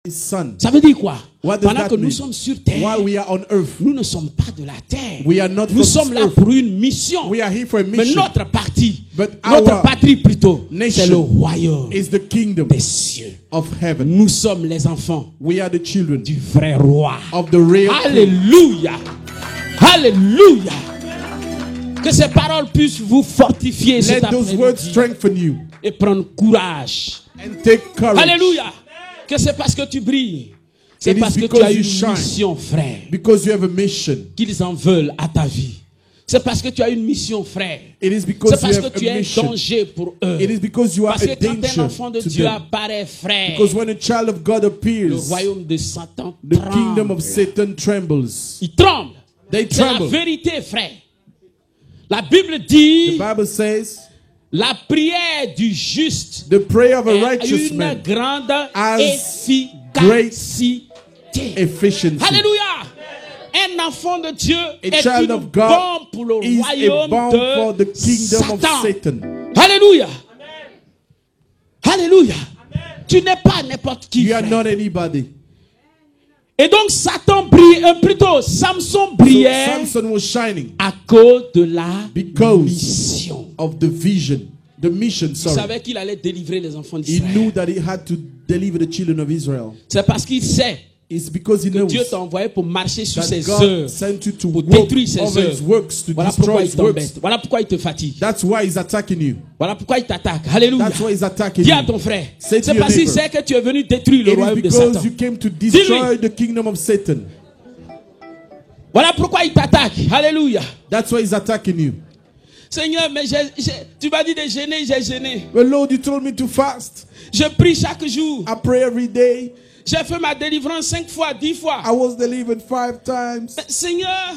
His son. Ça veut dire quoi? What does Pendant that que nous mean? sommes sur terre, While we are on earth, nous ne sommes pas de la terre. we are not Nous from sommes this là earth. pour une mission. We are here for a Mais mission. notre partie, But notre our patrie plutôt, nation c'est le royaume is the kingdom des cieux. of heaven. Nous sommes les enfants We are the children du vrai roi. of the real king. Alléluia. Alléluia. Que ces paroles puissent vous fortifier cet Let those words après-midi strengthen you et prendre courage. and take courage. Alléluia. Que c'est parce que tu brilles. C'est It is parce que tu because as you une shine. mission, frère, Because you have a mission. qu'ils en veulent à ta vie. C'est parce que tu as une mission, frère. It is C'est because you parce que have tu es a un mission. danger pour eux. It is because you are Parce a que quand un danger enfant de to Dieu them. apparaît, frère, Because when a child of God le appears, royaume de Satan the kingdom tremble. of Satan trembles. Il tremble. They C'est la tremble. vérité, frère. La Bible dit, The Bible says, la prière du juste the prayer of a a righteous une man grande has efficacité. efficiency. Alléluia. Un enfant de Dieu est child une of God bombe pour le is a royaume bomb for de the kingdom of Satan. Satan. Alléluia. Alléluia. Tu n'es pas n'importe qui. You are frère. not anybody. Et donc Satan brille, plutôt Samson So brillait Samson was shining à cause de la because mission. of the vision, the mission, Il sorry. savait qu'il allait délivrer les enfants He d'Israël. knew that he had to deliver the children of Israel. C'est parce qu'il sait It's because he que knows Dieu t'a envoyé pour marcher sur that ses God œuvres, sent you to pour work détruire ses over his œuvres. works, to Voilà pourquoi destroy il his works. t'embête. Voilà pourquoi il te fatigue. That's why he's attacking you. Voilà pourquoi il t'attaque. Alléluia. That's why he's attacking Dis à you. ton frère. Say to C'est your parce qu'il neighbor. sait que tu es venu détruire le It is royaume de because Satan. you came to destroy the kingdom of Satan. Voilà pourquoi il t'attaque. Alléluia. That's why he's attacking you. Seigneur, mais tu m'as dit de jeûner, j'ai jeûné. But Lord, you told me to fast. Je prie chaque jour. I pray every day. J'ai fait ma délivrance 5 fois, 10 fois. I was delivered 5 times. Seigneur,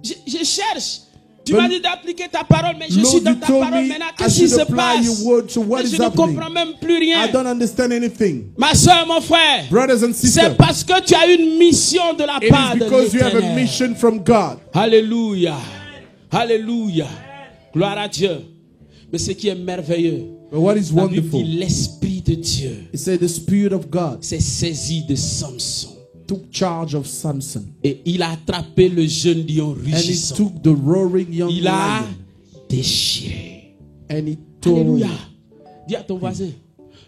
je cherche. Tu But m'as dit d'appliquer ta parole, mais je Lord, suis dans you ta told parole me maintenant. I Qu'est-ce qui should se apply passe? your word. So what Et is je ne happening? comprends même plus rien. I don't understand anything. Ma soeur, mon frère, Brothers and c'est sisters, parce que tu as une mission de la it part is de because you have a l'Éternel. mission from God. Alléluia. Alléluia. Gloire à Dieu. Mais ce qui est merveilleux, But what is la Bible wonderful, dit l'Esprit de Dieu it said the Spirit of God s'est saisi de Samson. took charge of Samson. Et il a attrapé le jeune lion And he rugissant. took the roaring young Il a lion. déchiré. And he tore Alléluia. it. Dis à ton voisin,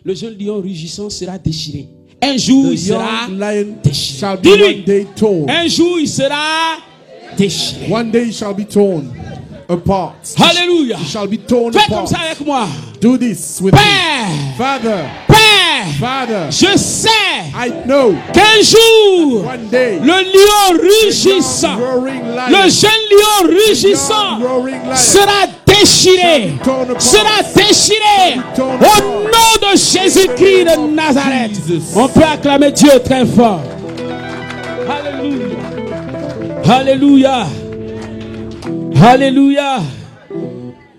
le jeune lion rugissant sera déchiré. Un jour, The il sera young lion déchiré. shall be Dis-lui, one day torn. un jour, il sera déchiré. One day he shall be torn apart. Alléluia. He shall be torn Fais comme apart. ça avec moi. Do this with me. Père, Father, Père, Father, je sais I know qu'un jour, one day le lion rugissant, young roaring le lion, jeune lion rugissant young roaring lion sera déchiré, sera déchiré au nom de Jésus-Christ de Nazareth. On peut acclamer Dieu très fort. Alléluia. Alléluia. Alléluia.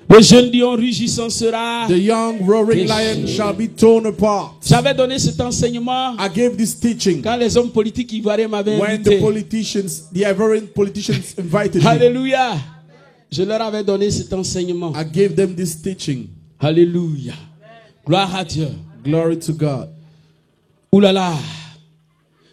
Le jeune lion rugissant sera. the young roaring lion shall be torn apart. J'avais donné cet enseignement I gave this teaching quand les hommes politiques ivoiriens m'avaient when invité. the Ivorian politicians invited me. Alléluia. Je leur avais donné cet enseignement. I gave them this teaching. Alléluia. Gloire à Dieu. Glory to God. Ouh là là.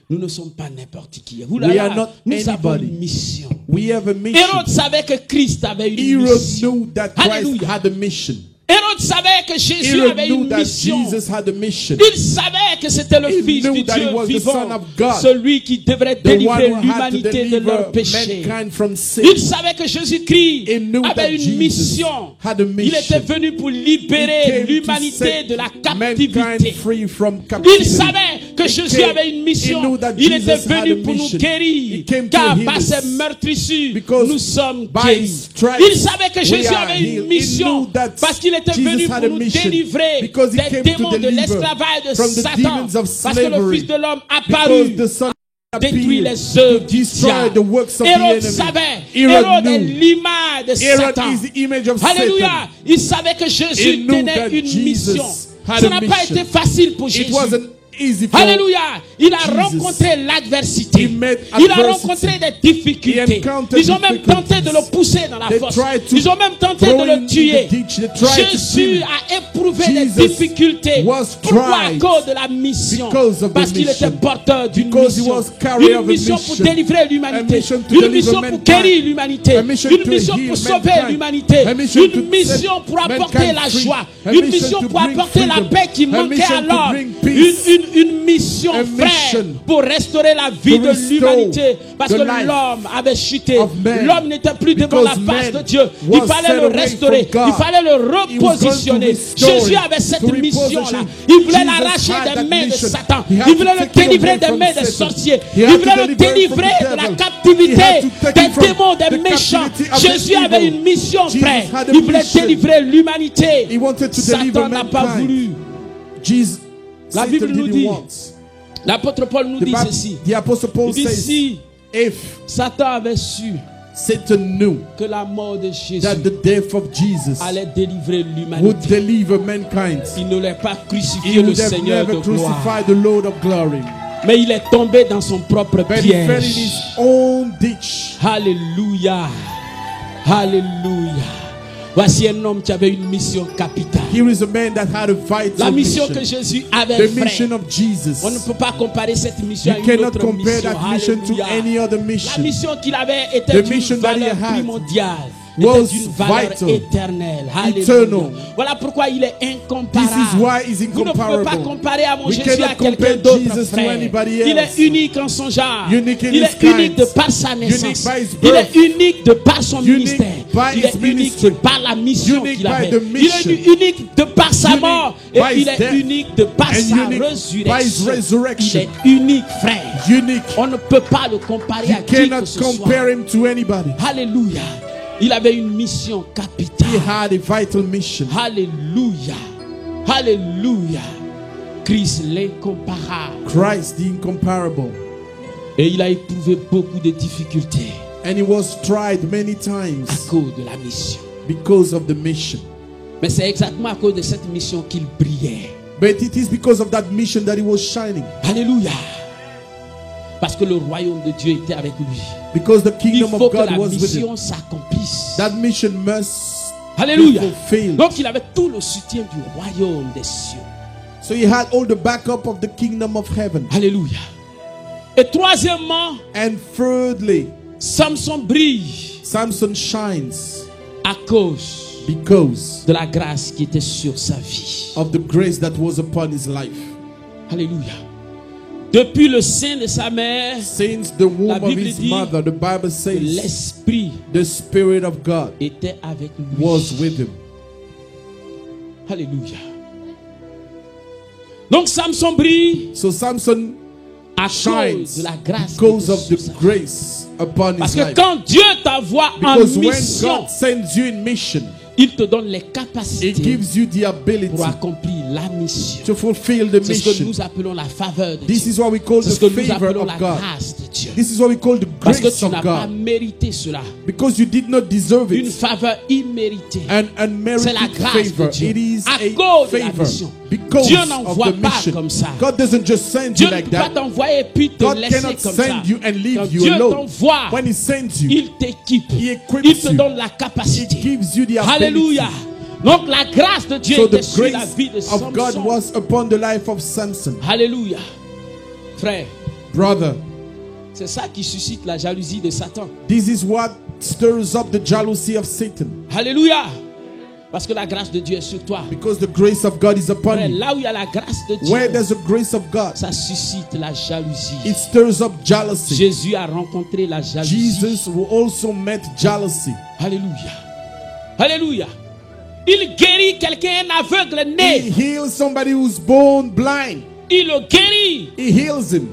Nous ne sommes pas n'importe qui. Ouh là We là. are not Nous avons anybody. une mission. We have a mission. Hérode savait que Christ avait une Herod mission. knew that Christ Alléluia. had a mission. Hérode savait que Jésus Herod avait knew une that mission. Jesus had a mission. Il savait que c'était le He Fils knew du that he Dieu was the vivant, Son of God, celui qui devrait The one délivrer who had to l'humanité de deliver leurs péchés. mankind from sin. Il savait que Jésus-Christ He knew that avait une Jesus mission. had a Il mission. était venu pour He libérer came to l'humanité set de la mankind captivité. free from Il captivity. savait que He Jésus came- avait une he mission. knew that Il était Jesus had venu a pour nous mission. guérir. He came to Car heal par us. ses meurtrissures, Because nous sommes by guéris. his stripes, Il savait que we Jésus are avait healed. une He mission. knew that Parce qu'il était Jesus venu had pour a nous mission. délivrer Because he des came to démons de deliver l'esclavage de from the Satan. demons of Parce que le slavery. Fils de l'homme Because apparut. the Son Détruit appeared les œuvres to du destroy diable. the works of the Hérode enemy. savait. Herod Hérode est knew. l'image de Herod Satan. is the image of Alléluia. Satan. Il savait que Jésus He knew tenait that une Jesus mission. had Ça a n'a pas mission. été facile pour It Jésus. wasn't easy for Alléluia. Il a Jesus. rencontré l'adversité. He met Il a adversity. rencontré des difficultés. He encountered Ils ont même difficulties. tenté de le pousser dans la They fosse. tried to Ils ont même tenté throw de him le in tuer. the ditch. They tried to kill Jésus him. a éprouvé Jesus des difficultés. was Pourquoi? À tried cause de la mission. because of the Parce qu'il était mission. porteur d'une Because he mission. was carrier Une of a mission pour mission. délivrer l'humanité. A mission to Une deliver mission pour mankind. guérir l'humanité. A mission Une to mission heal pour sauver mankind. l'humanité. A mission Une to mission set pour apporter mankind la free. joie. A Une mission mission to pour bring apporter la freedom. paix qui A manquait mission à to l'homme. bring peace. Une mission, A frère, mission pour restaurer la vie to de restore l'humanité. Parce the que life l'homme avait chuté. of man. L'homme n'était plus devant la Because face man de Dieu. Il was fallait set le away restaurer. from God. Il fallait le He was going to repositionner. restore Jésus it, avait cette to mission-là. reposition. Il voulait Jesus l'arracher had des that mains de mission. Satan. He had Il to voulait le take it délivrer away des from mains des Satan. sorciers. He Il had to voulait le deliver it from délivrer the de la devil. captivité He had to take des it from démons, des the méchants. captivity of the Jésus avait evil. une mission, Jesus frère. had a Il voulait mission. délivrer l'humanité. He wanted to deliver Satan n'a pas mankind. voulu. Jesus, La Satan Bible nous didn't dit, want. l'apôtre Paul nous The, dit Bible- ceci. the Apostle Paul Il dit says, si if Satan avait su Satan knew que la mort de Jésus that the death of Jesus allait délivrer would l'humanité, deliver mankind, il n'aurait pas he crucifié le would have Seigneur de never gloire. crucified the Lord of glory. Mais il est tombé dans son propre But he fell in piège. his own ditch. Alléluia. Alléluia. Voici un homme qui avait une mission capitale. Here is a man that had a vital La mission que mission. Jésus avait The faite. mission of Jesus. On ne peut pas comparer cette mission à You une cannot autre compare mission. that mission to Alléluia. any other La mission. mission qu'il avait était The d'une mission that he valeur had primordiale. was Était d'une valeur vital, éternelle. Alléluia. eternal. Voilà pourquoi il est incomparable. This is why he's Vous ne pouvez pas incomparable. comparer à mon We Jésus à cannot quelqu'un compare d'autre, Jesus to frère. anybody Il else. est unique en son genre. Unique in Il his est unique kind. de par sa naissance. Unique by his Il birth. est unique de par son Unique ministère. by Il est his unique ministry. de par la mission Unique qu'il by avait. the Il mission. est unique de par sa Unique mort. Et by il his est death. unique de par And sa unique by his résurrection. resurrection. Il est unique, frère. Unique. On ne peut pas le comparer à You qui que cannot ce soit. compare him to anybody. Alléluia. Il avait une mission He capitale. had a vital mission. Alléluia. Alléluia. Christ l'incomparable. Christ, the incomparable. Et il a éprouvé beaucoup de difficultés And he was tried many à times cause de la mission. because of the mission. Mais c'est exactement à cause de cette mission qu'il brillait. But it is because of that mission that he was shining. Alléluia. Parce que le royaume de Dieu était avec lui. Because the Il kingdom faut of que God la was with him. mission s'accomplisse. That mission must be Alléluia. fulfilled. Donc il avait tout le soutien du royaume des cieux. So he had all the backup of the kingdom of heaven. Alléluia. Et troisièmement, And thirdly, Samson brille Samson shines à cause because de la grâce qui était sur sa vie. of the grace that was upon his life. Alléluia. Depuis le sein de sa mère, Since the womb of Bible his dit mother, the Bible says l'Esprit the Spirit of God était avec lui. was with him. Alléluia. Donc Samson brille So Samson à cause shines de la grâce qui because était of sur the sa vie. grace upon Parce his que life. quand Dieu t'envoie en Because when mission, God sends you in mission, il te donne les it capacités gives you the ability pour accomplir la mission. to fulfill the C'est ce que mission. nous appelons la faveur de This Dieu. is what we call C'est the ce que nous favor appelons of la God. grâce de Dieu. This is what we call the Parce que grace tu of n'as pas God. mérité cela. Because you did not deserve Une it. faveur imméritée. An C'est unmerited la grâce favor. de Dieu. It is À a cause de la favor. mission. Because Dieu of n'envoie the pas mission. comme ça. God doesn't just send Dieu you ne like peut pas that. t'envoyer et puis te God laisser cannot comme ça. send you and leave Quand you Dieu alone. t'envoie, When He sends you, il t'équipe. He equips Il te you. donne la He capacité. gives you the ability. Alléluia. Donc la grâce de Dieu So the était sur la grace vie de of God Samson. was upon the life of Samson. Alléluia. Frère, Brother, c'est ça qui suscite la jalousie de Satan. this is what stirs up the jealousy of Satan. Alléluia. Parce que la grâce de Dieu est sur toi. Because the grace of God is upon Frère, you. là où il y a la grâce de Where Dieu, there's a grace of God, ça suscite la jalousie. it stirs up jealousy. Jésus a rencontré la jalousie. Jesus also met jealousy. Alléluia. Alléluia. Il guérit quelqu'un, un aveugle He né. heals somebody who's born blind. Il le guérit. He heals him.